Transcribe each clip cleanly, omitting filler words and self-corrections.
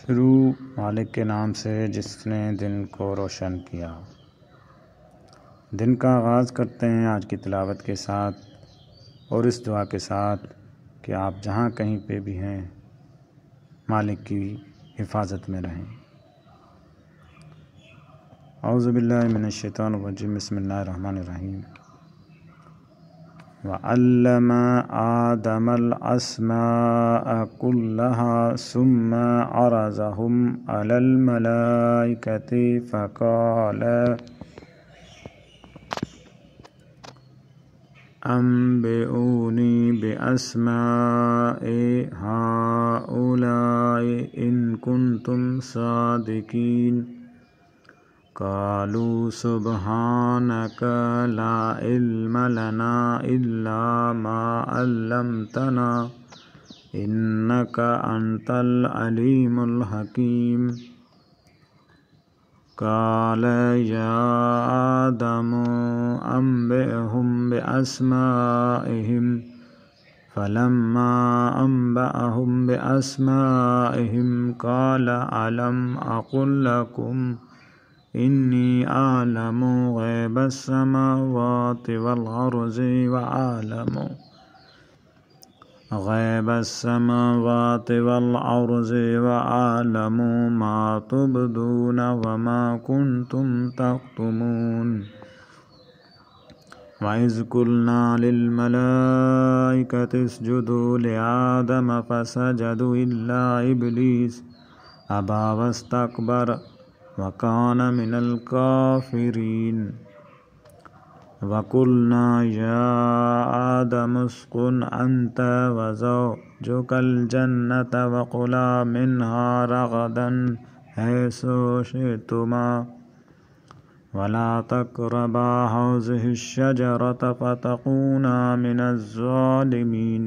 شروع مالک کے نام سے جس نے دن کو روشن کیا۔ دن کا آغاز کرتے ہیں آج کی تلاوت کے ساتھ اور اس دعا کے ساتھ کہ آپ جہاں کہیں پہ بھی ہیں مالک کی حفاظت میں رہیں۔ اعوذ باللہ من الشیطان الرجیم، بسم اللہ الرحمن الرحیم۔ وَعَلَّمَ آدَمَ الْأَسْمَاءَ كُلَّهَا ثُمَّ عَرَضَهُمْ عَلَى الْمَلَائِكَةِ فَقَالَ أَنبِئُونِي بِأَسْمَاءِ هَؤُلَاءِ إِن كُنتُمْ صَادِقِينَ قالوا سبحانك لا علم لنا إلا ما علمتنا إنك أنت العليم الحكيم قال يا آدم أنبئهم بأسمائهم فلما أنبأهم بأسمائهم قال ألم أقل لكم إني أعلم غيب السماوات والأرض وأعلم ما تبدون وما كنتم تكتمون وإذ قلنا للملائكة اسجدوا لآدم فسجدوا إلا إبليس أبى واستكبر وَكَانَ مِنَ الْكَافِرِينَ وَقُلْنَا يَا آدَمُ اسْكُنْ أَنْتَ وَزَوْجُكَ الْجَنَّةَ وَكُلَا مِنْهَا رَغَدًا حَيْثُ شِئْتُمَا وَلَا تَقْرَبَا هَٰذِهِ الشَّجَرَةَ فَتَكُونَا مِنَ الظَّالِمِينَ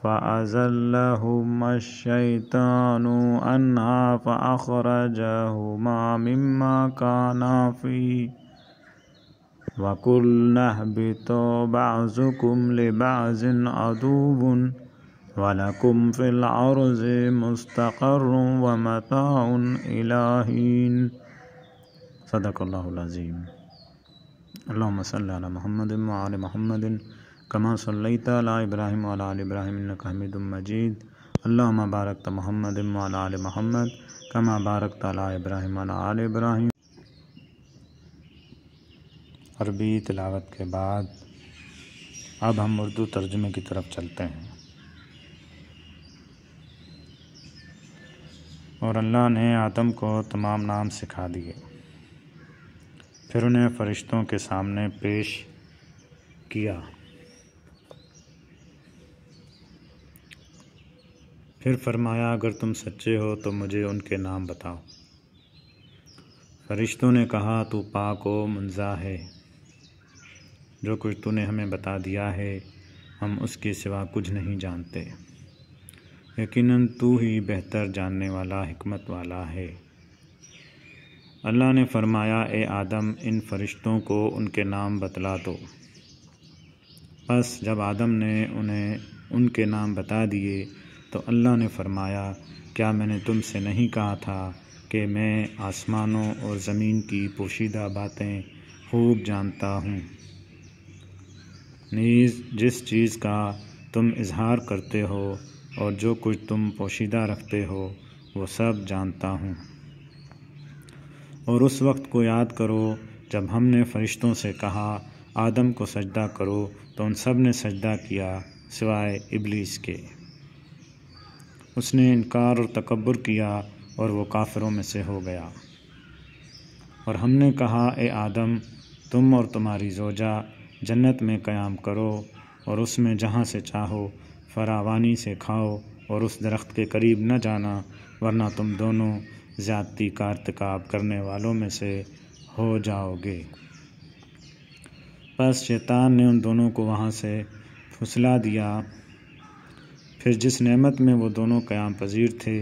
فَأَزَلَّهُمَا الشَّيْطَانُ عَنْهَا فَأَخْرَجَهُمَا مِمَّا كَانَا فِيهِ وَقُلْنَا اهْبِطُوا بَعْضُكُمْ لِبَعْضٍ عَدُوٌّ وَلَكُمْ فِي الْأَرْضِ مُسْتَقَرٌّ وَمَتَاعٌ إِلَىٰ حِينٍ صدق اللہ العظیم۔ اللہم صلی علی محمد وعلی محمد کما صلیت علی ابراہیم وعلی آل ابراہیم انک حمید مجید۔ اللہم بارکت محمد وعلی آل محمد کما بارکت علی ابراہیم وعلی آل ابراہیم۔ عربی تلاوت کے بعد اب ہم اردو ترجمے کی طرف چلتے ہیں۔ اور اللہ نے آدم کو تمام نام سکھا دیے، پھر انہیں فرشتوں کے سامنے پیش کیا، پھر فرمایا اگر تم سچے ہو تو مجھے ان کے نام بتاؤ۔ فرشتوں نے کہا تو پاک و منزہ ہے، جو کچھ تو نے ہمیں بتا دیا ہے ہم اس کے سوا کچھ نہیں جانتے، یقیناً تو ہی بہتر جاننے والا حکمت والا ہے۔ اللہ نے فرمایا اے آدم ان فرشتوں کو ان کے نام بتلا دو۔ پس جب آدم نے انہیں ان کے نام بتا دیے تو اللہ نے فرمایا کیا میں نے تم سے نہیں کہا تھا کہ میں آسمانوں اور زمین کی پوشیدہ باتیں خوب جانتا ہوں، نیز جس چیز کا تم اظہار کرتے ہو اور جو کچھ تم پوشیدہ رکھتے ہو وہ سب جانتا ہوں۔ اور اس وقت کو یاد کرو جب ہم نے فرشتوں سے کہا آدم کو سجدہ کرو تو ان سب نے سجدہ کیا سوائے ابلیس کے، اس نے انکار اور تکبر کیا اور وہ کافروں میں سے ہو گیا۔ اور ہم نے کہا اے آدم تم اور تمہاری زوجہ جنت میں قیام کرو اور اس میں جہاں سے چاہو فراوانی سے کھاؤ اور اس درخت کے قریب نہ جانا ورنہ تم دونوں زیادتی کا ارتکاب کرنے والوں میں سے ہو جاؤ گے۔ پس شیطان نے ان دونوں کو وہاں سے پھسلا دیا، پھر جس نعمت میں وہ دونوں قیام پذیر تھے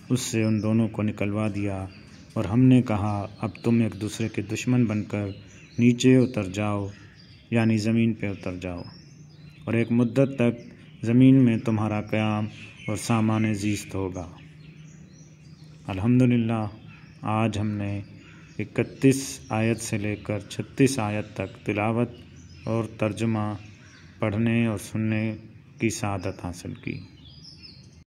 اس سے ان دونوں کو نکلوا دیا، اور ہم نے کہا اب تم ایک دوسرے کے دشمن بن کر نیچے اتر جاؤ، یعنی زمین پہ اتر جاؤ، اور ایک مدت تک زمین میں تمہارا قیام اور سامان زیست ہوگا۔ الحمدللہ آج ہم نے 31 آیت سے لے کر 36 آیت تک تلاوت اور ترجمہ پڑھنے اور سننے کی سعادت حاصل کی۔